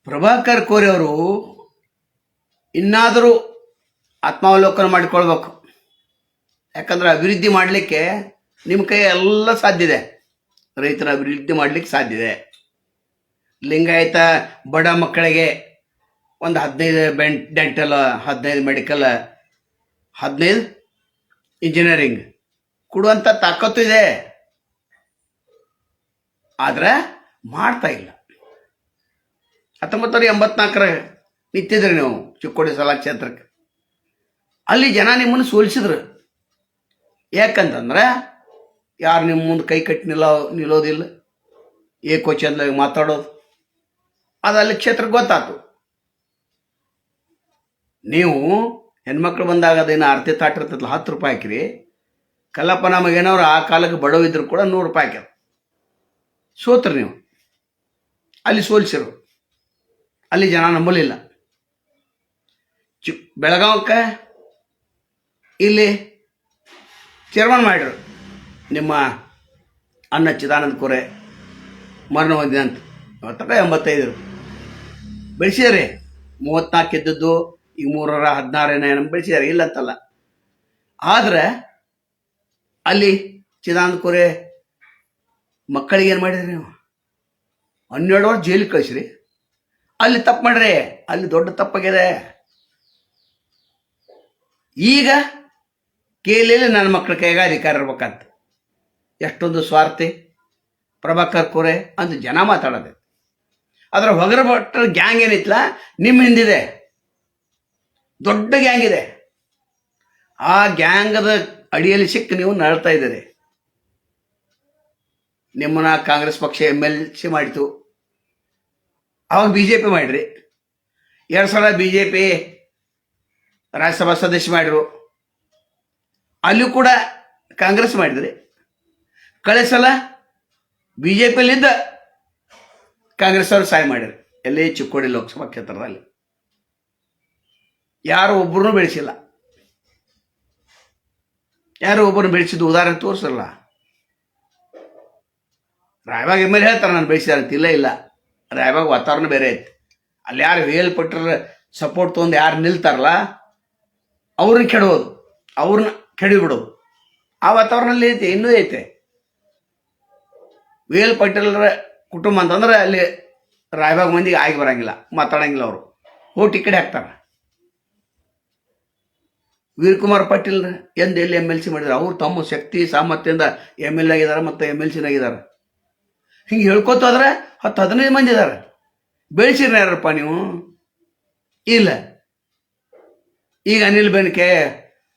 ಪ್ರಭಾಕರ್ ಕೋರೆ ಅವರು ಇನ್ನಾದರೂ ಆತ್ಮಾವಲೋಕನ ಮಾಡಿಕೊಳ್ಬೇಕು. ಯಾಕಂದ್ರೆ ಅಭಿವೃದ್ಧಿ ಮಾಡಲಿಕ್ಕೆ ನಿಮ್ಮ ಕೈ ಎಲ್ಲ ಸಾಧ್ಯ ಇದೆ. ರೈತರ ಅಭಿವೃದ್ಧಿ ಮಾಡಲಿಕ್ಕೆ ಸಾಧ್ಯ ಇದೆ. ಲಿಂಗಾಯತ ಬಡ ಮಕ್ಕಳಿಗೆ ಒಂದು 15 ಡೆಂಟಲ್, 15 ಮೆಡಿಕಲ್, 15 ಇಂಜಿನಿಯರಿಂಗ್ ಕೊಡುವಂಥ ತಾಕತ್ತು ಇದೆ. ಆದರೆ ಮಾಡ್ತಾ ಇಲ್ಲ. 1984 ನಿಂತಿದ್ರಿ ನೀವು ಚಿಕ್ಕೋಡಿ ಸಲಾ ಕ್ಷೇತ್ರಕ್ಕೆ. ಅಲ್ಲಿ ಜನ ನಿಮ್ಮನ್ನು ಸೋಲಿಸಿದ್ರು. ಯಾಕಂತಂದ್ರೆ ಯಾರು ನಿಮ್ಮ ಮುಂದೆ ಕೈ ಕಟ್ಟಿ ನಿಲ್ಲೋದಿಲ್ಲ, ಏಕೋಚಂದಾಗಿ ಮಾತಾಡೋದು. ಅದು ಅಲ್ಲಿ ಕ್ಷೇತ್ರಕ್ಕೆ ಗೊತ್ತಾಯ್ತು. ನೀವು ಹೆಣ್ಮಕ್ಳು ಬಂದಾಗ ಅದೇನು ಆರತಿ ತಾಟ್ ಇರ್ತದಲ್ಲ, 10 ರೂಪಾಯಿ ಹಾಕಿರಿ. ಕಲ್ಲಪ್ಪ ನಮಗೇನವ್ರು ಆ ಕಾಲಕ್ಕೆ ಬಡವಿದ್ರು ಕೂಡ 100 ರೂಪಾಯಿ ಹಾಕ್ಯಾರ. ಸೋತ್ರಿ ನೀವು. ಅಲ್ಲಿ ಸೋಲಿಸಿರು. ಅಲ್ಲಿ ಜನ ನಂಬಲಿಲ್ಲ. ಬೆಳಗಾವಕ್ಕೆ ಇಲ್ಲಿ ಚೇರ್ಮನ್ ಮಾಡಿರು ನಿಮ್ಮ ಅಣ್ಣ ಚಿದಾನಂದ ಕೋರೆ, ಮರಣ ಹೊಂದಿದೆ ಅಂತ. ಇವತ್ತಕ 85 ಬೆಳೆಸಿದಾರೆ. 34 ಇದ್ದದ್ದು ಈಗ 316 ಬೆಳೆಸಿದಾರೆ, ಇಲ್ಲ ಅಂತಲ್ಲ. ಆದರೆ ಅಲ್ಲಿ ಚಿದಾನಂದ ಕೋರೆ ಮಕ್ಕಳಿಗೆ ಏನು ಮಾಡಿದ್ರಿ ನೀವು? 12 ವರ್ಷ ಜೈಲಿಗೆ ಕಳಿಸ್ರಿ. ಅಲ್ಲಿ ತಪ್ಪು ಮಾಡ್ರಿ, ಅಲ್ಲಿ ದೊಡ್ಡ ತಪ್ಪಾಗಿದೆ. ಈಗ ಕೇಳಿಲ್ಲ ನನ್ನ ಮಕ್ಕಳ ಕೈಗೆ ಅಧಿಕಾರ ಇರ್ಬೇಕಂತ. ಎಷ್ಟೊಂದು ಸ್ವಾರ್ಥಿ ಪ್ರಭಾಕರ್ ಕೋರೆ ಅಂತ ಜನ ಮಾತಾಡೋದೆ. ಅದರ ಹೊಗರ ಭಟ್ರ ಗ್ಯಾಂಗ್ ಏನಿತ್ತಲ್ಲ ನಿಮ್ಮ ಹಿಂದಿದೆ, ದೊಡ್ಡ ಗ್ಯಾಂಗ್ ಇದೆ. ಆ ಗ್ಯಾಂಗದ ಅಡಿಯಲ್ಲಿ ಸಿಕ್ಕ ನೀವು ನಳ್ತಾ ಇದ್ದೀರಿ. ನಿಮ್ಮನ್ನ ಕಾಂಗ್ರೆಸ್ ಪಕ್ಷ MLC ಮಾಡಿತು, ಅವಾಗ BJP ಮಾಡಿರಿ. 2 ಸಲ BJP ರಾಜ್ಯಸಭಾ ಸದಸ್ಯ ಮಾಡಿರು, ಅಲ್ಲೂ ಕೂಡ ಕಾಂಗ್ರೆಸ್ ಮಾಡಿದ್ರಿ. ಕಳೆ ಸಲ BJPಯಲ್ಲಿದ್ದ ಕಾಂಗ್ರೆಸ್ ಅವರು ಸಹಾಯ ಮಾಡಿರಿ. ಎಲ್ಲಿ ಚಿಕ್ಕೋಡಿ ಲೋಕಸಭಾ ಕ್ಷೇತ್ರದಲ್ಲಿ ಯಾರು ಒಬ್ಬರನ್ನೂ ಬೆಳೆಸಿಲ್ಲ. ಯಾರು ಒಬ್ಬರನ್ನು ಬೆಳೆಸಿದ್ದು ಉದಾಹರಣೆ ತೋರಿಸಲ್ಲ. ರಾಯಬಾಗ್ MLA ಹೇಳ್ತಾರೆ ನಾನು ಬೆಳೆಸಿದಾರಂತ. ಇಲ್ಲ, ರಾಯಬಾಗ್ ವಾತಾವರಣ ಬೇರೆ ಐತಿ. ಅಲ್ಲಿ ಯಾರು ಹೇಳ್ಪಟ್ರ ಸಪೋರ್ಟ್ ತೊಗೊಂಡು ಯಾರು ನಿಲ್ತಾರಲ್ಲ ಅವ್ರನ್ನ ಕೆಡೋದು, ಅವ್ರನ್ನ ಕೆಡಿಬಿಡೋದು. ಆ ವಾತಾವರಣದಲ್ಲಿ ಐತೆ, ಇನ್ನೂ ಐತೆ. ವಿ.ಎಲ್. ಪಾಟೀಲ್ರ ಕುಟುಂಬ ಅಂತಂದ್ರೆ ಅಲ್ಲಿ ರಾಯಬಾಗ್ ಮಂದಿಗೆ ಆಗಿ ಬರಂಗಿಲ್ಲ, ಮಾತಾಡಂಗಿಲ್ಲ. ಅವರು ಓಟ್ ಈ ಕಡೆ ಹಾಕ್ತಾರೆ. ವೀರಕುಮಾರ್ ಪಾಟೀಲ್ ಎಲ್ಲಿ MLC ಮಾಡಿದಾರೆ. ಅವ್ರು ತಮ್ಮ ಶಕ್ತಿ ಸಾಮರ್ಥ್ಯದಿಂದ MLA ಆಗಿದ್ದಾರೆ ಮತ್ತು MLCನಾಗಿದ್ದಾರೆ. ಹಿಂಗೆ ಹೇಳ್ಕೊತ ಹೋದ್ರೆ 10-15 ಮಂದಿ ಇದ್ದಾರೆ. ಬೆಳೆಸಿರ ಯಾರಪ್ಪ ನೀವು? ಇಲ್ಲ. ಈಗ ಅನಿಲ್ ಬೆನಕೆ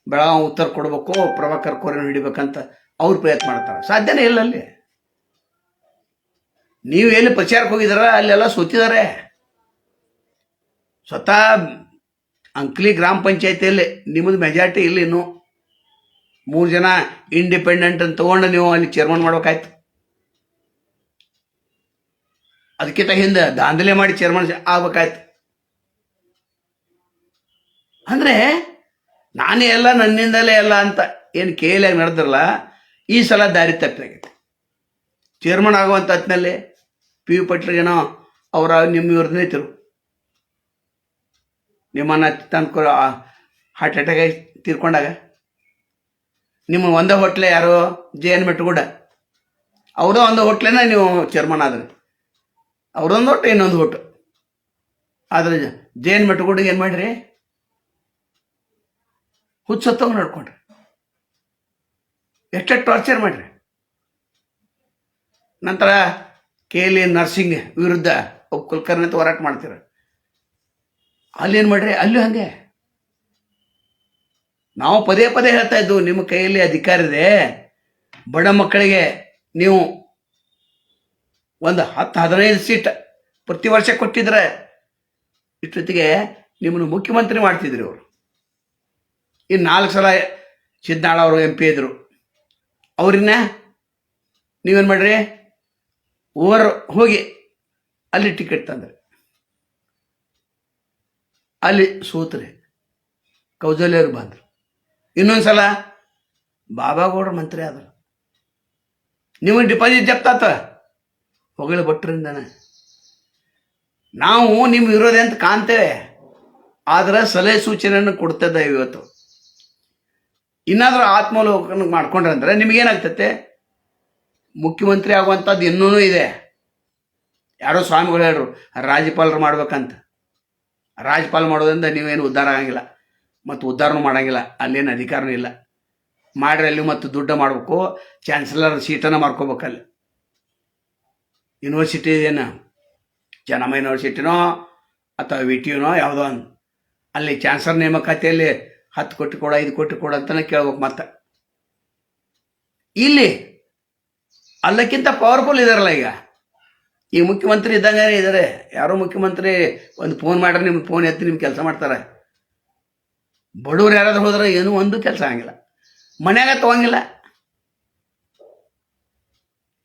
ಬೆಳಗಾವಿ ಉತ್ತರ ಕೊಡಬೇಕು, ಪ್ರಭಾಕರ್ ಕೋರೆನ ಹಿಡಿಬೇಕಂತ ಅವ್ರು ಪ್ರಯತ್ನ ಮಾಡ್ತಾರೆ. ಸಾಧ್ಯನೇ ಇಲ್ಲ. ಅಲ್ಲಿ ನೀವು ಎಲ್ಲಿ ಪ್ರಚಾರಕ್ಕೆ ಹೋಗಿದಾರ ಅಲ್ಲೆಲ್ಲ ಸೋತಿದ್ದಾರೆ. ಸ್ವತಃ ಅಂಕ್ಲಿ ಗ್ರಾಮ ಪಂಚಾಯತಿಯಲ್ಲಿ ನಿಮ್ಮದು ಮೆಜಾರಿಟಿ ಇಲ್ಲ. ಇನ್ನು 3 ಜನ ಇಂಡಿಪೆಂಡೆಂಟ್ ಅಂತ ತಗೊಂಡು ನೀವು ಅಲ್ಲಿ ಚೇರ್ಮನ್ ಮಾಡ್ಬೇಕಾಯ್ತು. ಅದಕ್ಕಿಂತ ಹಿಂದೆ ದಾಂಧಲೆ ಮಾಡಿ ಚೇರ್ಮನ್ ಆಗ್ಬೇಕಾಯ್ತು. ಅಂದರೆ ನಾನೇ ಎಲ್ಲ ನನ್ನಿಂದಲೇ ಎಲ್ಲ ಅಂತ ಏನು ಕೇಳಿಯಾಗಿ ನಡೆದ್ರಲ್ಲ, ಈ ಸಲ ದಾರಿ ತಪ್ಪಾಗೈತೆ. ಚೇರ್ಮನ್ ಆಗುವಂಥ ಹೊತ್ತಿನಲ್ಲಿ P.U. ಪಾಟೀಲ್ಗೇನೋ ಅವರ ನಿಮ್ಮ ಇವ್ರ ಸ್ನೇಹಿತರು ನಿಮ್ಮನ್ನು ತಂದ್ಕೊ ಹಾರ್ಟ್ ಅಟ್ಯಾಕ್ ಆಗಿ ತೀರ್ಕೊಂಡಾಗ ನಿಮ್ಮ ಒಂದೇ ಹೋಟ್ಲೆ ಯಾರೋ JN ಮೆಟ್ಟುಗೂಡ ಅವ್ರದ್ದು ಒಂದು ಹೋಟ್ಲೇನ ನೀವು ಚೇರ್ಮನ್ ಆದ್ರಿ. ಅವ್ರೊಂದು ಹೊಟ್ಟು ಇನ್ನೊಂದು ಹೊಟ್ಟು ಆದರೆ JN ಮೆಟ್ಟುಗೂಡಿಗೆ ಏನು ಮಾಡಿರಿ? ಹುಚ್ಚತ್ತವಂಗೆ ನಡ್ಕೊಂಡ್ರಿ. ಎಷ್ಟು ಟಾರ್ಚರ್ ಮಾಡಿರಿ. ನಂತರ KL ನರ್ಸಿಂಗ್ ವಿರುದ್ಧ ಒಬ್ಬ ಕುಲಕರ್ಣಿ ಅಂತ ಹೋರಾಟ ಮಾಡ್ತೀರ. ಅಲ್ಲೇನು ಮಾಡ್ರಿ? ಅಲ್ಲೂ ಹಾಗೆ. ನಾವು ಪದೇ ಪದೇ ಹೇಳ್ತಾ ಇದ್ದು, ನಿಮ್ಮ ಕೈಯಲ್ಲಿ ಅಧಿಕಾರ ಇದೆ. ಬಡ ಮಕ್ಕಳಿಗೆ ನೀವು ಒಂದು 10-15 ಸೀಟ್ ಪ್ರತಿ ವರ್ಷ ಕೊಟ್ಟಿದ್ರೆ ಇಷ್ಟೊತ್ತಿಗೆ ನಿಮ್ಮನ್ನು ಮುಖ್ಯಮಂತ್ರಿ ಮಾಡ್ತಿದ್ರಿ ಅವರು. ಇನ್ನು 4 ಸಲ ಸಿದ್ನಾಳ ಅವರು MP ಇದ್ರು. ಅವ್ರನ್ನ ನೀವೇನು ಮಾಡ್ರಿ? ಹೋಗಿ ಅಲ್ಲಿ ಟಿಕೆಟ್ ತಂದ್ರಿ. ಅಲ್ಲಿ ಸೋತ್ರಿ. ಕೌಜಲ್ಯವ್ರು ಬಂದರು. ಇನ್ನೊಂದು ಸಲ ಬಾಬಾಗೌಡರು ಮಂತ್ರಿ ಆದರು. ನಿಮಗೆ ಡಿಪಾಸಿಟ್ ಜಪ್ತಾತ ಹೊಗಳ ಭಟ್ರಿಂದನೇ. ನಾವು ನಿಮ್ಮ ವಿರೋಧಿ ಅಂತ ಕಾಣ್ತೇವೆ, ಆದ್ರೆ ಸಲಹೆ ಸೂಚನೆಯನ್ನು ಕೊಡ್ತದ ಇವತ್ತು. ಇನ್ನಾದ್ರೂ ಆತ್ಮಾವಲೋಕನ ಮಾಡ್ಕೊಂಡ್ರೆ ಅಂದ್ರೆ ನಿಮಗೇನಾಗ್ತತೆ, ಮುಖ್ಯಮಂತ್ರಿ ಆಗುವಂಥದ್ದು ಇನ್ನೂ ಇದೆ. ಯಾರೋ ಸ್ವಾಮಿಗಳು ಹೇಳ್ರು ರಾಜ್ಯಪಾಲರು ಮಾಡ್ಬೇಕಂತ. ರಾಜ್ಯಪಾಲ ಮಾಡೋದ್ರಿಂದ ನೀವೇನು ಉದ್ಧಾರ ಆಗಂಗಿಲ್ಲ, ಮತ್ತು ಉದ್ಧಾರನೂ ಮಾಡಂಗಿಲ್ಲ, ಅಲ್ಲೇನು ಅಧಿಕಾರನೂ ಇಲ್ಲ. ಮಾಡ್ರಿ ಅಲ್ಲಿ ಮತ್ತು ದುಡ್ಡು ಮಾಡಬೇಕು, ಚಾನ್ಸಲರ್ ಸೀಟನ್ನು ಮಾಡ್ಕೋಬೇಕಲ್ಲಿ. ಯೂನಿವರ್ಸಿಟಿ ಏನು ಚೆನ್ನಮ್ಮ ಯೂನಿವರ್ಸಿಟಿನೋ ಅಥವಾ ವಿ ಟಿ ಯುನೋ ಯಾವುದೋ ಒಂದು, ಅಲ್ಲಿ ಚಾನ್ಸಲರ್ ನೇಮಕಾತಿಯಲ್ಲಿ 10 ಕೋಟಿ ಕೊಡ 5 ಕೋಟಿ ಕೊಡ ಅಂತಲೇ ಕೇಳ್ಬೇಕು. ಮತ್ತೆ ಇಲ್ಲಿ ಅಲ್ಲಕ್ಕಿಂತ ಪವರ್ಫುಲ್ ಇದಾರಲ್ಲ ಈಗ ಈ ಮುಖ್ಯಮಂತ್ರಿ ಇದ್ದಂಗೆ ಇದ್ದಾರೆ. ಯಾರೋ ಮುಖ್ಯಮಂತ್ರಿ ಒಂದು ಫೋನ್ ಮಾಡ್ರೆ ನಿಮ್ಗೆ ಫೋನ್ ಎತ್ತಿ ನಿಮ್ಗೆ ಕೆಲಸ ಮಾಡ್ತಾರೆ. ಬಡವ್ರು ಯಾರಾದ್ರೂ ಹೋದ್ರೆ ಏನೂ ಒಂದು ಕೆಲಸ ಆಗಂಗಿಲ್ಲ, ಮನ್ಯಾಗ ತಗೊಂಗಿಲ್ಲ.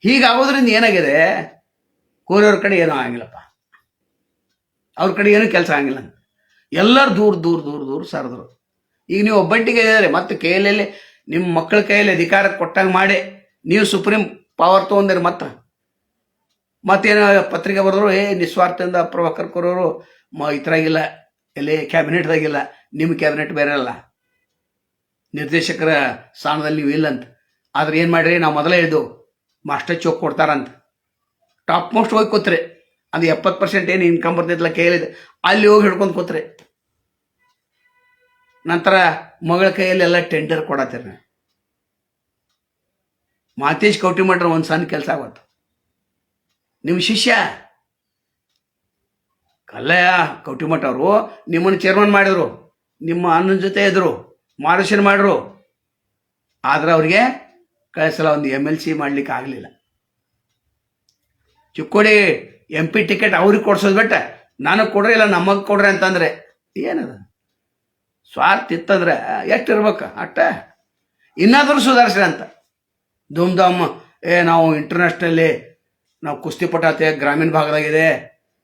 ಹೀಗಾಗೋದ್ರಿಂದ ಏನಾಗಿದೆ, ಕೋರಿಯವ್ರ ಕಡೆ ಏನೂ ಆಗಂಗಿಲ್ಲಪ್ಪ, ಅವ್ರ ಕಡೆ ಏನೂ ಕೆಲಸ ಆಗಂಗಿಲ್ಲ. ಎಲ್ಲರೂ ದೂರ ದೂರ ದೂರ ದೂರ ಸರಿದ್ರು. ಈಗ ನೀವು ಒಬ್ಬಂಟಿಗೆ ಇದ್ದಾರೆ, ಮತ್ತು ಕೈಯಲ್ಲಿ ನಿಮ್ಮ ಮಕ್ಕಳ ಕೈಯಲ್ಲಿ ಅಧಿಕಾರ ಕೊಟ್ಟಂಗೆ ಮಾಡಿ ನೀವು ಸುಪ್ರೀಂ ಪವರ್ ತೊಗೊಂಡಿರಿ. ಮತ್ತೇನು ಪತ್ರಿಕೆ ಬರೆದ್ರು, ನಿಸ್ವಾರ್ಥದಿಂದ ಪ್ರಭಾಕರ್ ಕೋರವರು ಇತರಾಗಿಲ್ಲ, ಎಲ್ಲಿ ಕ್ಯಾಬಿನೆಟ್ದಾಗಿಲ್ಲ, ನಿಮ್ಮ ಕ್ಯಾಬಿನೆಟ್ ಬೇರೆ ಅಲ್ಲ, ನಿರ್ದೇಶಕರ ಸ್ಥಾನದಲ್ಲಿ ನೀವು ಇಲ್ಲಂತ. ಆದ್ರೆ ಏನು ಮಾಡಿರಿ, ನಾವು ಮೊದಲೇ ಹೇಳಿದ್ದು ಮಾಸ್ಟರ್ ಚೋಕ್ ಕೊಡ್ತಾರಂತ. ಟಾಪ್ ಮೋಸ್ಟ್ ಹೋಗಿ ಕೂತ್ರಿ, ಅದು 70% ಏನು ಇನ್ಕಮ್ ಬರ್ತಿದ್ಲ ಕೈಯಲ್ಲಿದೆ, ಅಲ್ಲಿ ಹೋಗಿ ಹಿಡ್ಕೊಂಡು ಕೂತ್ರಿ. ನಂತರ ಮಗಳ ಕೈಯಲ್ಲಿ ಎಲ್ಲ ಟೆಂಡರ್ ಕೊಡತ್ತೀರಿ. ಮಾತೇಶ್ ಕೌಟಿಮಠರ ಒಂದು ಸಣ್ಣ ಕೆಲಸ ಆಗೋದು. ನಿಮ್ಮ ಶಿಷ್ಯ ಕಲ್ಲಯ್ಯ ಕೌಟಿಮಠ ಅವರು ನಿಮ್ಮನ್ನು ಚೇರ್ಮನ್ ಮಾಡಿದ್ರು, ನಿಮ್ಮ ಅಣ್ಣನ ಜೊತೆ ಇದ್ರು, ಮಾರ್ಗದರ್ಶನ ಮಾಡಿದ್ರು. ಆದ್ರೆ ಅವ್ರಿಗೆ ಕಳಿಸಲ ಒಂದು MLC ಮಾಡ್ಲಿಕ್ಕೆ ಆಗಲಿಲ್ಲ. ಚಿಕ್ಕೋಡಿ MP ಟಿಕೆಟ್ ಅವ್ರಿಗೆ ಕೊಡ್ಸೋದು ಬಿಟ್ಟ ನನಗೆ ಕೊಡ್ರಿ ಇಲ್ಲ ನಮಗೆ ಕೊಡ್ರಿ ಅಂತಂದ್ರೆ ಏನದ ಸ್ವಾರ್ಥ ಇತ್ತಂದ್ರೆ ಎಷ್ಟಿರ್ಬೇಕು ಅಟ್ಟ. ಇನ್ನಾದರೂ ಸುಧಾರಿಸ್ರಿ ಅಂತ ಧೂಮ್ ಧಾಮ್ ನಾವು ಇಂಟರ್ನ್ಯಾಷನಲ್ಲಿ ನಾವು ಕುಸ್ತಿಪಟ ಗ್ರಾಮೀಣ ಭಾಗದಾಗಿದೆ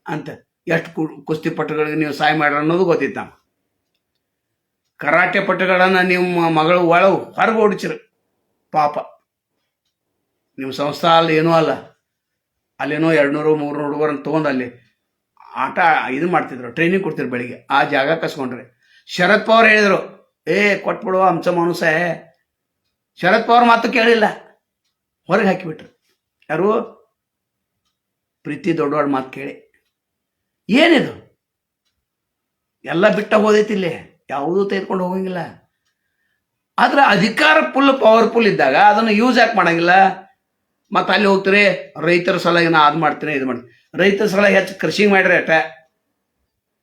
ಅಂತ ಎಷ್ಟು ಕುಸ್ತಿಪಟುಗಳಿಗೆ ನೀವು ಸಹಾಯ ಮಾಡ್ರಿ ಅನ್ನೋದು ಗೊತ್ತಿತ್ತು. ನಾವು ಕರಾಟೆ ಪಟುಗಳನ್ನು ನಿಮ್ಮ ಮಗಳು ಹೊರಗೆ ಓಡಿಸಿರು. ಪಾಪ ನಿಮ್ಮ ಸಂಸ್ಥಾ ಅಲ್ಲಿ ಏನೂ ಅಲ್ಲ, ಅಲ್ಲೇನೋ 200-300 ಹುಡುಗರನ್ನು ತೊಗೊಂಡು ಅಲ್ಲಿ ಆಟ ಇದು ಮಾಡ್ತಿದ್ರು, ಟ್ರೈನಿಂಗ್ ಕೊಡ್ತಿದ್ರು ಬೆಳಿಗ್ಗೆ. ಆ ಜಾಗ ಕಸ್ಕೊಂಡ್ರಿ. ಶರದ್ ಪವಾರ್ ಹೇಳಿದರು, ಕೊಟ್ಬಿಡುವ ಅಂಶ ಮನುಸ. ಶರದ್ ಪವಾರ್ ಮಾತು ಕೇಳಿಲ್ಲ, ಹೊರಗೆ ಹಾಕಿಬಿಟ್ರು. ಯಾರು? ಪ್ರೀತಿ ದೊಡ್ಡವಾಡ ಮಾತು ಕೇಳಿ. ಏನಿದು ಎಲ್ಲ ಬಿಟ್ಟ ಹೋದೈತಿಲ್ಲಿ, ಯಾವುದೂ ತೆಗೆದುಕೊಂಡು ಹೋಗಂಗಿಲ್ಲ. ಆದ್ರೆ ಅಧಿಕಾರ ಪವರ್ಫುಲ್ ಇದ್ದಾಗ ಅದನ್ನು ಯೂಸ್ ಯಾಕೆ ಮಾಡಂಗಿಲ್ಲ? ಮತ್ತು ಅಲ್ಲಿ ಹೋಗ್ತೀರಿ, ರೈತರ ಸಲಹೆ ನಾ ಅದು ಮಾಡ್ತೀನಿ ಇದು ಮಾಡ್ತೀನಿ. ರೈತರ ಸಲಹೆ ಹೆಚ್ಚು ಕೃಷಿಗೆ ಮಾಡ್ರಿ ಅಟ.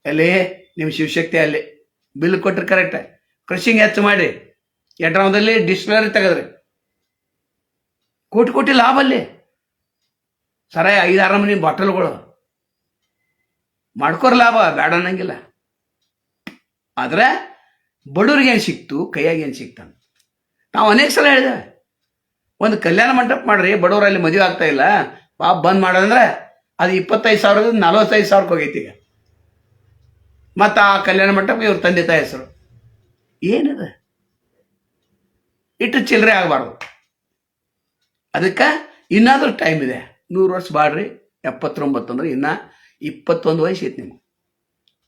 ಎಲ್ಲಿ ನಿಮ್ಮ ಶಿವಶಕ್ತಿ ಅಲ್ಲಿ ಬಿಲ್ ಕೊಟ್ರಿ ಕರೆಕ್ಟ್, ಕೃಷಿಗೆ ಹೆಚ್ಚು ಮಾಡಿ. ಯಡ್ರಾಮದಲ್ಲಿ ಡಿಸ್ಟಿಲರಿ ತೆಗೆದ್ರಿ, ಕೋಟಿ ಕೋಟಿ ಲಾಭ ಅಲ್ಲಿ. ಸರ 5-6 ಮನೆ ಬಾಟಲ್ಗಳು ಮಾಡ್ಕೋರ್ ಲಾಭ, ಬೇಡ ಅನ್ನಂಗಿಲ್ಲ. ಆದ್ರೆ ಬಡವ್ರಿಗೆ ಏನು ಸಿಕ್ತು, ಕೈಯಾಗ ಏನು ಸಿಕ್ತಾನೆ. ನಾವು ಅನೇಕ ಸಲ ಹೇಳಿದ್ದೇವೆ, ಒಂದು ಕಲ್ಯಾಣ ಮಂಟಪ ಮಾಡ್ರಿ, ಬಡವರಲ್ಲಿ ಮದುವೆ ಆಗ್ತಾ ಇಲ್ಲ, ಪಾಪ ಬಂದ್ ಮಾಡೋದಂದ್ರೆ ಅದು 25,000 45,000 ಹೋಗೈತಿ ಈಗ. ಮತ್ತು ಆ ಕಲ್ಯಾಣ ಮಂಟಪ ಇವ್ರ ತಂದೆ ತಾಯಿ ಹೆಸರು ಏನಿದೆ, ಇಟ್ಟು ಚಿಲ್ಲರೆ ಆಗಬಾರ್ದು. ಅದಕ್ಕೆ ಇನ್ನಾದ್ರೂ ಟೈಮ್ ಇದೆ, 100 ವರ್ಷ ಬಾಡ್ರಿ. 79 ಅಂದ್ರೆ ಇನ್ನ 21 ವಯಸ್ಸು ಐತಿ ನಿಮ್ಗೆ.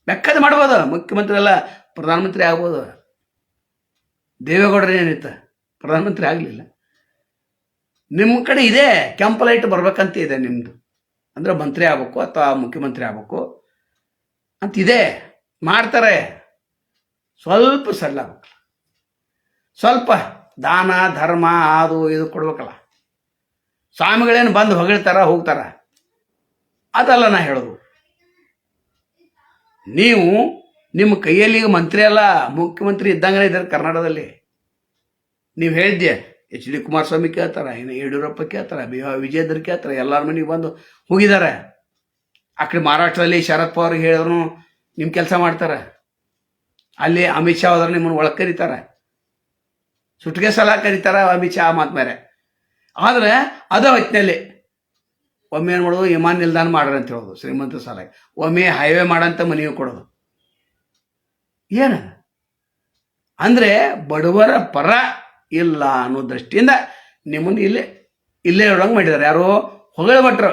ಬೇಕಾದ ಮಾಡ್ಬೋದು, ಮುಖ್ಯಮಂತ್ರಿ ಎಲ್ಲ ಪ್ರಧಾನಮಂತ್ರಿ ಆಗ್ಬೋದು. ದೇವೇಗೌಡರು ಏನಿತ್ತು, ಪ್ರಧಾನಮಂತ್ರಿ ಆಗಲಿಲ್ಲ. ನಿಮ್ಮ ಕಡೆ ಇದೆ, ಕೆಂಪು ಲೈಟ್ ಬರ್ಬೇಕಂತ ಇದೆ ನಿಮ್ಮದು, ಅಂದ್ರೆ ಮಂತ್ರಿ ಆಗ್ಬೇಕು ಅಥವಾ ಮುಖ್ಯಮಂತ್ರಿ ಆಗ್ಬೇಕು ಅಂತಿದೆ, ಮಾಡ್ತಾರೆ. ಸ್ವಲ್ಪ ಸರಳ ಆಗ್ಬೇಕು, ಸ್ವಲ್ಪ ದಾನ ಧರ್ಮ ಅದು ಇದು ಕೊಡ್ಬೇಕಲ್ಲ. ಸ್ವಾಮಿಗಳೇನು ಬಂದು ಹೊಗಳ್ತಾರ ಹೋಗ್ತಾರ, ಅದಲ್ಲ ನಾ ಹೇಳೋದು. ನೀವು ನಿಮ್ಮ ಕೈಯಲ್ಲಿ ಮಂತ್ರಿ ಅಲ್ಲ, ಮುಖ್ಯಮಂತ್ರಿ ಇದ್ದಂಗೆ ಇದ್ದಾರೆ ಕರ್ನಾಟಕದಲ್ಲಿ. ನೀವು ಹೇಳಿದ್ದೆ, HD ಕುಮಾರಸ್ವಾಮಿ ಕೇಳ್ತಾರೆ, ಇನ್ನು ಯಡಿಯೂರಪ್ಪ ಕೇಳ್ತಾರೆ, ವಿಜಯೇಂದ್ರ ಕೇಳ್ತಾರೆ, ಎಲ್ಲರ ಮನೆಗೆ ಬಂದು ಹೋಗಿದ್ದಾರೆ. ಆ ಕಡೆ ಮಹಾರಾಷ್ಟ್ರದಲ್ಲಿ ಶರದ್ ಪವಾರ್ ಹೇಳಿದ್ರು ನಿಮ್ಮ ಕೆಲಸ ಮಾಡ್ತಾರೆ. ಅಲ್ಲಿ ಅಮಿತ್ ಶಾ ಹೋದ್ರೆ ನಿಮ್ಮನ್ನು ಒಳಗೆ ಕರೀತಾರೆ, ಸುಟ್ಟಿಗೆ ಸಲ ಕರೀತಾರೆ ಅಮಿತ್ ಶಾ ಮಾತು ಮೇರೆ. ಆದರೆ ಅದ ಹೊತ್ತಿನಲ್ಲಿ ಒಮ್ಮೆ ಏನು ಮಾಡೋದು, ವಿಮಾನ ನಿಲ್ದಾಣ ಮಾಡ್ರಿ ಅಂತ ಹೇಳೋದು ಶ್ರೀಮಂತ ಸಾಲ, ಒಮ್ಮೆ ಹೈವೇ ಮಾಡಂತ ಮನವಿ ಕೊಡೋದು. ಏನು ಅಂದರೆ ಬಡವರ ಪರ ಇಲ್ಲ ಅನ್ನೋ ದೃಷ್ಟಿಯಿಂದ ನಿಮ್ಮನ್ನು ಇಲ್ಲೇ ಇಡೋಂಗೆ ಮಾಡಿದ್ದಾರೆ. ಯಾರು? ಹೊಗಳ ಭಟ್ರು.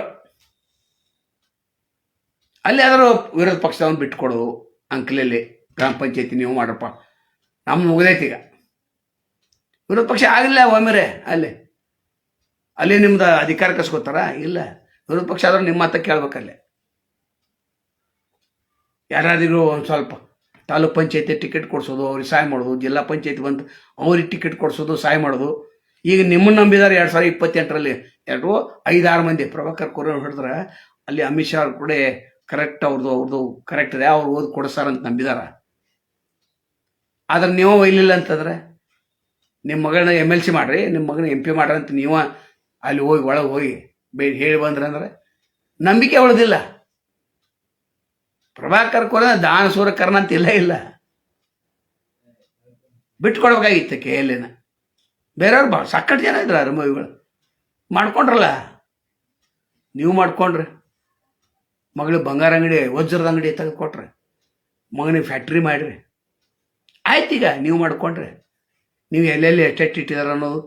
ಅಲ್ಲಿ ಆದರೂ ವಿರೋಧ ಪಕ್ಷದವನ್ನ ಬಿಟ್ಕೊಡೋದು, ಅಂಕಲಲ್ಲಿ ಗ್ರಾಮ ಪಂಚಾಯತಿ ನೀವು ಮಾಡ್ರಪ್ಪ, ನಮ್ಮ ಮುಗ್ದೈತಿ ಈಗ. ವಿರೋಧ ಪಕ್ಷ ಆಗಿಲ್ಲ ಒಮ್ಮೆರೆ ಅಲ್ಲಿ ನಿಮ್ದು ಅಧಿಕಾರ ಕಸ್ಕೋತಾರ? ಇಲ್ಲ. ವಿರೋಧ ಪಕ್ಷ ಆದ್ರೂ ನಿಮ್ಮ ಮಾತ ಕೇಳ್ಬೇಕಲ್ಲೇ. ಯಾರಾದಿಗೂ ಒಂದು ಸ್ವಲ್ಪ ತಾಲೂಕ್ ಪಂಚಾಯತಿ ಟಿಕೆಟ್ ಕೊಡಿಸೋದು, ಅವ್ರಿಗೆ ಸಹಾಯ ಮಾಡೋದು, ಜಿಲ್ಲಾ ಪಂಚಾಯತಿ ಬಂದು ಅವ್ರಿಗೆ ಟಿಕೆಟ್ ಕೊಡಿಸೋದು, ಸಹಾಯ ಮಾಡೋದು. ಈಗ ನಿಮ್ಮನ್ನು ನಂಬಿದಾರೆ 2028ರಲ್ಲಿ 5-6 ಮಂದಿ ಪ್ರಭಾಕರ್ ಕೋರೆ ಹಿಡಿದ್ರೆ ಅಲ್ಲಿ ಅಮಿತ್ ಶಾ ಅವ್ರ ಕೂಡ ಕರೆಕ್ಟ್ ಅವ್ರದ್ದು ಕರೆಕ್ಟ್ ಇದೆ, ಅವ್ರು ಓದಿ ಕೊಡಿಸ್ತಾರಂತ ನಂಬಿದಾರ. ಆದ್ರೆ ನೀವು ಒಯ್ಲಿಲ್ಲ ಅಂತಂದ್ರೆ ನಿಮ್ಮ ಮಗಳನ್ನ MLC ಮಾಡ್ರಿ, ನಿಮ್ಮ ಮಗನ MP ಮಾಡ್ರಿ ಅಂತ ನೀವು ಅಲ್ಲಿ ಹೋಗಿ ಒಳಗೆ ಹೋಗಿ ಹೇಳಿ ಬಂದ್ರಂದ್ರೆ ನಂಬಿಕೆ ಉಳಿದಿಲ್ಲ. ಪ್ರಭಾಕರ್ ಕೋರೆ ದಾನ ಸೂರ ಕರ್ಣ ಅಂತ ಇಲ್ಲ ಬಿಟ್ಕೊಡ್ಬೇಕಾಗಿತ್ತು KLನ. ಬೇರೆಯವ್ರು ಸಾಕಷ್ಟು ಜನ ಇದ್ರ ಅನುಭವಿಗಳು ಮಾಡ್ಕೊಂಡ್ರಲ್ಲ, ನೀವು ಮಾಡ್ಕೊಂಡ್ರಿ. ಮಗಳಿಗೆ ಬಂಗಾರ ಅಂಗಡಿ, ವಜ್ರದ ಅಂಗಡಿ ತೆಗೆದುಕೊಟ್ರಿ, ಮಗನಿಗೆ ಫ್ಯಾಕ್ಟ್ರಿ ಮಾಡಿರಿ, ಆಯ್ತು. ಈಗ ನೀವು ಮಾಡ್ಕೊಂಡ್ರಿ. ನೀವು ಎಲ್ಲೆಲ್ಲಿ ಎಷ್ಟೆಷ್ಟು ಇಟ್ಟಿದಾರ ಅನ್ನೋದು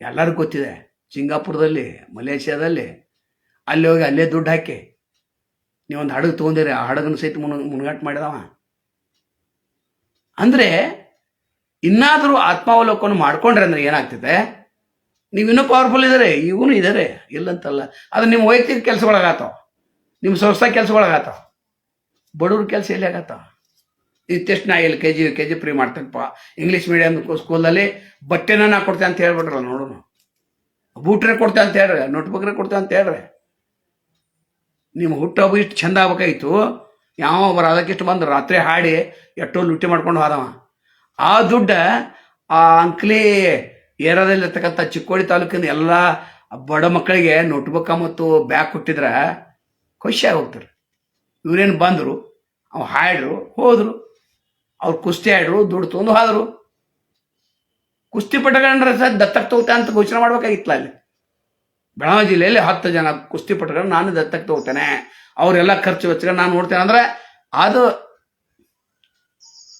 ಎಲ್ಲರಿಗೂ ಗೊತ್ತಿದೆ. ಸಿಂಗಾಪುರದಲ್ಲಿ, ಮಲೇಷ್ಯಾದಲ್ಲಿ ಅಲ್ಲಿ ಹೋಗಿ ಅಲ್ಲೇ ದುಡ್ಡು ಹಾಕಿ ನೀವೊಂದು ಹಡಗು ತೊಗೊಂಡಿರಿ, ಆ ಹಡಗನ ಸಹಿತ ಮುನ್ಗಾಟ ಮಾಡಿದವ. ಅಂದರೆ ಇನ್ನಾದರೂ ಆತ್ಮಾವಲೋಕನ ಮಾಡ್ಕೊಂಡ್ರೆ ಅಂದ್ರೆ ಏನಾಗ್ತದೆ, ನೀವು ಇನ್ನೂ ಪವರ್ಫುಲ್ ಇದ್ದಾರೆ, ಇವನು ಇದ್ದಾರೆ, ಇಲ್ಲಂತಲ್ಲ. ಅದು ನಿಮ್ಮ ವೈಯಕ್ತಿಕ ಕೆಲಸಗಳಾಗತ್ತಾವ, ನಿಮ್ಮ ಸಂಸ್ಥಾ ಕೆಲಸಗಳಾಗತ್ತಾವ, ಬಡವ್ರ ಕೆಲಸ ಎಲ್ಲಿ ಆಗತ್ತಾವ. ಇತ್ತೆಷ್ಟು ನಾ KG ಫ್ರೀ ಮಾಡ್ತೇನಪ್ಪ, ಇಂಗ್ಲೀಷ್ ಮೀಡಿಯಂ ಸ್ಕೂಲಲ್ಲಿ ಬಟ್ಟೆನ ನಾ ಕೊಡ್ತೇನೆ ಅಂತ ಹೇಳ್ಬಿಟ್ರಲ್ಲ, ನೋಡೋಣ. ಬೂಟ್ರೆ ಕೊಡ್ತೇವೆ ಅಂತ ಹೇಳ್ರಿ, ನೋಟ್ಬುಕ್ರೆ ಕೊಡ್ತೇವೆ ಅಂತ ಹೇಳ್ರಿ. ನಿಮ್ಮ ಹುಟ್ಟುಹಬ್ಬ ಇಷ್ಟು ಚಂದ ಆಗ್ಬೇಕಾಗಿತ್ತು. ಯಾವ ಒಬ್ಬರು ಅದಕ್ಕಿಷ್ಟು ಬಂದು ರಾತ್ರಿ ಹಾಡಿ ಎಷ್ಟೋ ಲುಟ್ಟಿ ಮಾಡ್ಕೊಂಡು ಹೋದವ. ಆ ದುಡ್ಡ ಆ ಅಂಕ್ಲಿ ಏರಿಯಾದಲ್ಲಿರ್ತಕ್ಕಂಥ ಚಿಕ್ಕೋಡಿ ತಾಲೂಕಿನ ಎಲ್ಲ ಬಡ ಮಕ್ಕಳಿಗೆ ನೋಟ್ಬುಕ್ಕ ಮತ್ತು ಬ್ಯಾಗ್ ಕೊಟ್ಟಿದ್ರೆ ಖುಷಿಯಾಗಿ ಹೋಗ್ತಾರೆ. ಇವ್ರೇನು ಬಂದರು, ಅವು ಹಾಡ್ರು, ಹೋದರು, ಅವ್ರು ಕುಸ್ತಿ ಆಡ್ರು, ದುಡ್ಡು ತೊಗೊಂಡು ಹೋದರು. ಕುಸ್ತಿ ಪಟಗಳನ್ನ ದತ್ತಕ್ಕೆ ತಗೋತಾ ಅಂತ ಘೋಷಣೆ ಮಾಡ್ಬೇಕಾಗಿತ್ತಲ್ಲ. ಅಲ್ಲಿ ಬೆಳಗಾವಿ ಜಿಲ್ಲೆಯಲ್ಲಿ 10 ಜನ ಕುಸ್ತಿ ಪಟಗಳನ್ನ ನಾನು ದತ್ತಕ್ಕೆ ತಗೋತೇನೆ, ಅವರೆಲ್ಲ ಖರ್ಚು ವೆಚ್ಚಗಳನ್ನ ನಾನು ನೋಡ್ತೇನೆ ಅಂದ್ರೆ ಅದು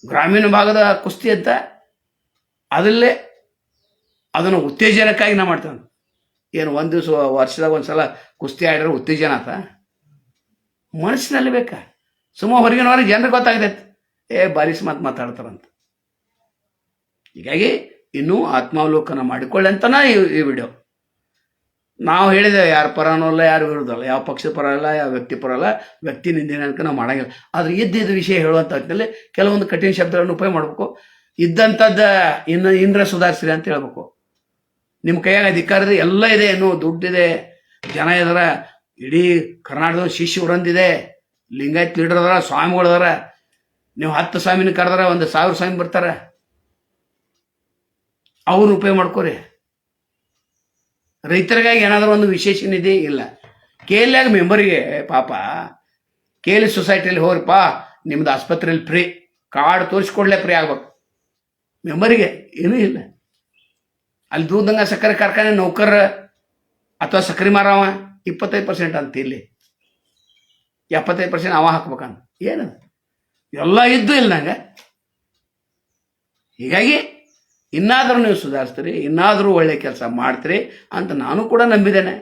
ಗ್ರಾಮೀಣ ಭಾಗದ ಕುಸ್ತಿ ಅಂತ ಅದಲ್ಲೇ ಅದನ್ನು ಉತ್ತೇಜನಕ್ಕಾಗಿ ನಾ ಮಾಡ್ತೇನೆ. ಏನು ಒಂದು ದಿವಸ ವರ್ಷದಾಗ ಒಂದ್ಸಲ ಕುಸ್ತಿ ಆಡಿದ್ರೆ ಉತ್ತೇಜನ ಆತ? ಮನಸ್ಸಿನಲ್ಲಿ ಬೇಕಾ? ಸುಮ್ಮ ಹೊರಗಿನವರೆಗೆ ಜನರಿಗೆ ಗೊತ್ತಾಗ್ತೈತೆ ಬಾರಿಸಿ ಮಾತಾಡ್ತಾರಂತ. ಹೀಗಾಗಿ ಇನ್ನೂ ಆತ್ಮಾವಲೋಕನ ಮಾಡಿಕೊಳ್ಳಿ ಅಂತನ ಈ ವಿಡಿಯೋ. ನಾವು ಹೇಳಿದ್ದೇವೆ, ಯಾರ ಪರನೂ ಅಲ್ಲ, ಯಾರು ವಿರುದ್ಧ ಅಲ್ಲ, ಯಾವ ಪಕ್ಷದ ಪರ ಅಲ್ಲ, ಯಾವ ವ್ಯಕ್ತಿ ಪರ ಅಲ್ಲ, ವ್ಯಕ್ತಿ ನಿಂದಿನ ಅನ್ಕ ನಾವು ಮಾಡಂಗಿಲ್ಲ. ಆದ್ರೆ ಇದ್ದಿದ್ದ ವಿಷಯ ಹೇಳುವಂಥ ಹೊತ್ತಿನಲ್ಲಿ ಕೆಲವೊಂದು ಕಠಿಣ ಶಬ್ದಗಳನ್ನು ಉಪಯೋಗ ಮಾಡಬೇಕು. ಇದ್ದಂಥದ್ದು ಇನ್ನರ ಸುಧಾರಿಸಿರಿ ಅಂತ ಹೇಳ್ಬೇಕು. ನಿಮ್ಮ ಕೈಯಾಗ ಅಧಿಕಾರ ಇದೆ, ಎಲ್ಲ ಇದೆ, ಇನ್ನೂ ದುಡ್ಡಿದೆ, ಜನ ಇದಾರ, ಇಡೀ ಕರ್ನಾಟಕದ ಶಿಷ್ಯ ಉರಂದಿದೆ, ಲಿಂಗಾಯತ್ ಲೀಡರ್ ಅದಾರ, ಸ್ವಾಮಿಗಳು ಅದಾರ. ನೀವು 10 ಸ್ವಾಮಿನ ಕರೆದಾರ 1,000 ಸ್ವಾಮಿ ಬರ್ತಾರ, ಅವ್ರು ಉಪಯೋಗ ಮಾಡ್ಕೋರಿ. ರೈತರಿಗಾಗಿ ಏನಾದರೂ ಒಂದು ವಿಶೇಷ ನಿಧಿ ಇಲ್ಲ. KLಯಾಗ ಮೆಂಬರಿಗೆ ಪಾಪ KL ಸೊಸೈಟಿಯಲ್ಲಿ ಹೋಗ್ರಪ್ಪ, ನಿಮ್ದು ಆಸ್ಪತ್ರೆಯಲ್ಲಿ ಫ್ರೀ, ಕಾರ್ಡ್ ತೋರಿಸ್ಕೊಡ್ಲೇ ಫ್ರೀ ಆಗ್ಬೇಕು. ಮೆಂಬರಿಗೆ ಏನೂ ಇಲ್ಲ. ಅಲ್ಲಿ ದೂರದಂಗ ಸಕ್ಕರೆ ಕಾರ್ಖಾನೆ ನೌಕರ ಅಥವಾ ಸಕ್ಕರೆ ಮಾರವ 25% ಅಂತ, ಇಲ್ಲಿ 75% ಅವ ಹಾಕ್ಬೇಕಂತ. ಏನು ಎಲ್ಲ ಇದ್ದು ಇಲ್ಲ ನಂಗೆ. ಹೀಗಾಗಿ ಇನ್ನಾದರೂ ನೀವು ಸುಧಾರಿಸ್ತೀರಿ, ಇನ್ನಾದರೂ ಒಳ್ಳೆ ಕೆಲಸ ಮಾಡ್ತೀರಿ ಅಂತ ನಾನು ಕೂಡ ನಂಬಿದ್ದೇನೆ.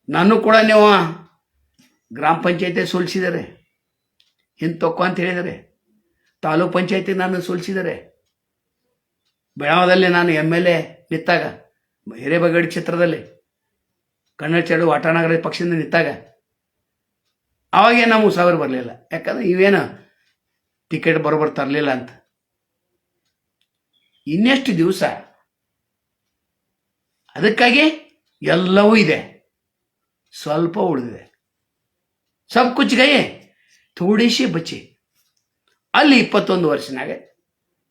ನಾನು ಕೂಡ ನೀವು ಗ್ರಾಮ ಪಂಚಾಯತಿ ಸೋಲಿಸಿದ್ದಾರೆ, ಹಿಂತೊಕ್ಕೋ ಅಂತ ಹೇಳಿದರೆ, ತಾಲೂಕ್ ಪಂಚಾಯತಿ ನಾನು ಸೋಲಿಸಿದ್ದಾರೆ. ಬೆಳಗಾವದಲ್ಲಿ ನಾನು MLA ನಿಂತಾಗ, ಹಿರೇಬಗಡಿ ಕ್ಷೇತ್ರದಲ್ಲಿ ಕನ್ನಡ ಚೆಡು ವಾಟಾನಗರ ಪಕ್ಷದಿಂದ ನಿಂತಾಗ ಅವಾಗೇ ನಮಗೆ 1,000 ಬರಲಿಲ್ಲ. ಯಾಕಂದ್ರೆ ಇವೇನು ಟಿಕೆಟ್ ಬರೋಬ್ಬರ ತರಲಿಲ್ಲ ಅಂತ. ಇನ್ನೆಷ್ಟು ದಿವಸ? ಅದಕ್ಕಾಗಿ ಎಲ್ಲವೂ ಇದೆ, ಸ್ವಲ್ಪ ಉಳಿದಿದೆ. ಸಬ್ ಕುಚ್ ಗಯೆ ಥೋಡಿಸಿ ಬಚ್ಚಿ. ಅಲ್ಲಿ 21 ವರ್ಷನಾಗ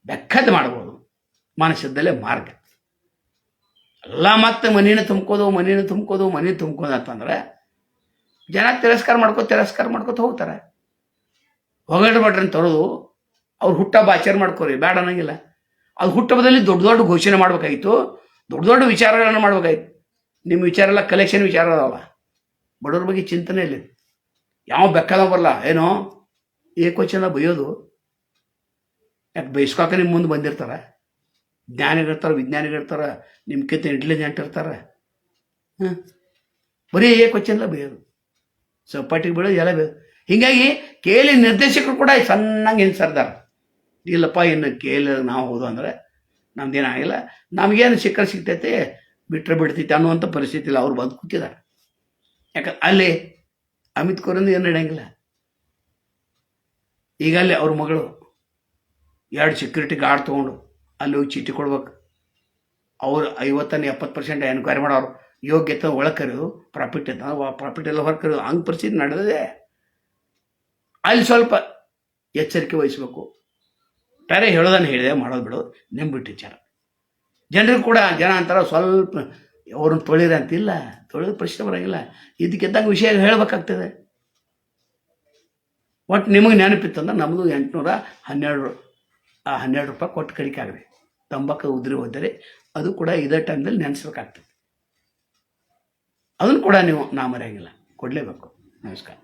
ಬೆಕ್ಕದ್ದು ಮಾಡ್ಬೋದು, ಮನಸ್ಸದಲ್ಲೇ ಮಾರ್ಗ ಎಲ್ಲ. ಮತ್ತೆ ಮನೇನ ತುಂಬ್ಕೋದು ಅಂತಂದ್ರೆ ಜನ ತಿರಸ್ಕಾರ ಮಾಡ್ಕೋತ ಹೋಗ್ತಾರೆ. ಹೊಗಡೆ ಭಟ್ರನ್ನ ತರೋದು, ಅವ್ರು ಹುಟ್ಟಹಬ್ಬ ಆಚರಣೆ ಮಾಡ್ಕೋರಿ, ಬೇಡ ಅನ್ನಂಗಿಲ್ಲ. ಅದು ಹುಟ್ಟಹಬ್ಬದಲ್ಲಿ ದೊಡ್ಡ ದೊಡ್ಡ ಘೋಷಣೆ ಮಾಡ್ಬೇಕಾಗಿತ್ತು, ದೊಡ್ಡ ದೊಡ್ಡ ವಿಚಾರಗಳನ್ನು ಮಾಡ್ಬೇಕಾಗಿತ್ತು. ನಿಮ್ಮ ವಿಚಾರ ಎಲ್ಲ ಕಲೆಕ್ಷನ್ ವಿಚಾರ ಅದಾವ, ಬಡವ್ರ ಬಗ್ಗೆ ಚಿಂತನೆ ಇಲ್ಲ. ಯಾವ ಬೆಕ್ಕದ ಬರಲ್ಲ, ಏನೋ ಏಕೋಚನ ಬೈಯೋದು. ಯಾಕೆ ಬೈಸ್ಕಾಕ ನಿಮ್ಮ ಮುಂದೆ ಬಂದಿರ್ತಾರೆ, ಜ್ಞಾನಿಗಳಿರ್ತಾರೆ, ವಿಜ್ಞಾನಿಗಳಿರ್ತಾರೆ, ನಿಮ್ಗಿಂತ ಇಂಟೆಲಿಜೆಂಟ್ ಇರ್ತಾರೆ. ಬರೀ ಏಕೋಚನ ಬೈಯೋದು. ಸಪಾಟಿಗೆ ಬೀಳೋದು ಎಲ್ಲ ಹೀಗಾಗಿ ಕೆ ಎಲ್ ನಿರ್ದೇಶಕರು ಕೂಡ ಸಣ್ಣಂಗೆ ಏನು ಸರ್ದಾರ, ಇಲ್ಲಪ್ಪ ಇನ್ನು ಕೆ ಎಲ್ ನಾವು ಹೋದು ಅಂದರೆ ನಮ್ದೇನಾಗಿಲ್ಲ, ನಮಗೇನು ಸಿಗ್ತೈತೆ ಬಿಟ್ಟರೆ ಬಿಡ್ತೈತೆ ಅನ್ನುವಂಥ ಪರಿಸ್ಥಿತಿ ಇಲ್ಲ. ಅವ್ರು ಬಂದು ಕೂತಿದ್ದಾರೆ. ಯಾಕಂದ್ರೆ ಅಲ್ಲಿ ಅಮಿತ್ ಕೋರಿಂದ ಏನು ನಡೆಯಂಗಿಲ್ಲ. ಈಗ ಅಲ್ಲಿ ಅವ್ರ ಮಗಳು 2 ಸೆಕ್ಯೂರಿಟಿ ಗಾರ್ಡ್ ತೊಗೊಂಡು ಅಲ್ಲಿ ಹೋಗಿ ಚೀಟಿ ಕೊಡ್ಬೇಕು. ಅವ್ರು 50-70% ಎನ್ಕ್ವೈರಿ ಮಾಡೋರು, ಯೋಗ್ಯತೆ ಒಳಗೆ ಕರೆಯೋದು, ಪ್ರಾಫಿಟ್ ಪ್ರಾಫಿಟ್ ಎಲ್ಲ ಹೊರ ಕರೆಯೋದು, ಹಂಗೆ ಪರಿಸ್ಥಿತಿ ನಡೆದಿದೆ. ಅಲ್ಲಿ ಸ್ವಲ್ಪ ಎಚ್ಚರಿಕೆ ವಹಿಸ್ಬೇಕು. ಬೇರೆ ಹೇಳೋದನ್ನು ಹೇಳಿದೆ, ಮಾಡೋದು ಬಿಡೋದು ನಿಮ್ಮ ಬಿಟ್ಟು ವಿಚಾರ. ಜನರಿಗೂ ಕೂಡ ಜನ ಅಂತಾರೆ ಸ್ವಲ್ಪ ಅವ್ರನ್ನ ತೊಳಿದ್ರೆ ಅಂತಿಲ್ಲ, ತೊಳೆದು ಪ್ರಶ್ನೆ ಬರೋಂಗಿಲ್ಲ. ಇದಕ್ಕಿದ್ದಂಗೆ ವಿಷಯ ಹೇಳಬೇಕಾಗ್ತದೆ. ಒಟ್ಟು ನಿಮಗೆ ನೆನಪಿತ್ತಂದ್ರೆ ನಮ್ಮದು 812 ರೂಪಾಯಿ ಕೊಟ್ಟು ಕಡಿಕೆ ಆಗಲಿ. ತಂಬಾಕು ಉದುರಿ ಹೋದರೆ ಅದು ಕೂಡ ಇದೇ ಟೈಮ್ದಲ್ಲಿ ನೆನೆಸ್ಬೇಕಾಗ್ತದೆ. ಅದನ್ನು ಕೂಡ ನೀವು ನಾ ಮರೆಯಂಗಿಲ್ಲ, ಕೊಡಲೇಬೇಕು. ನಮಸ್ಕಾರ.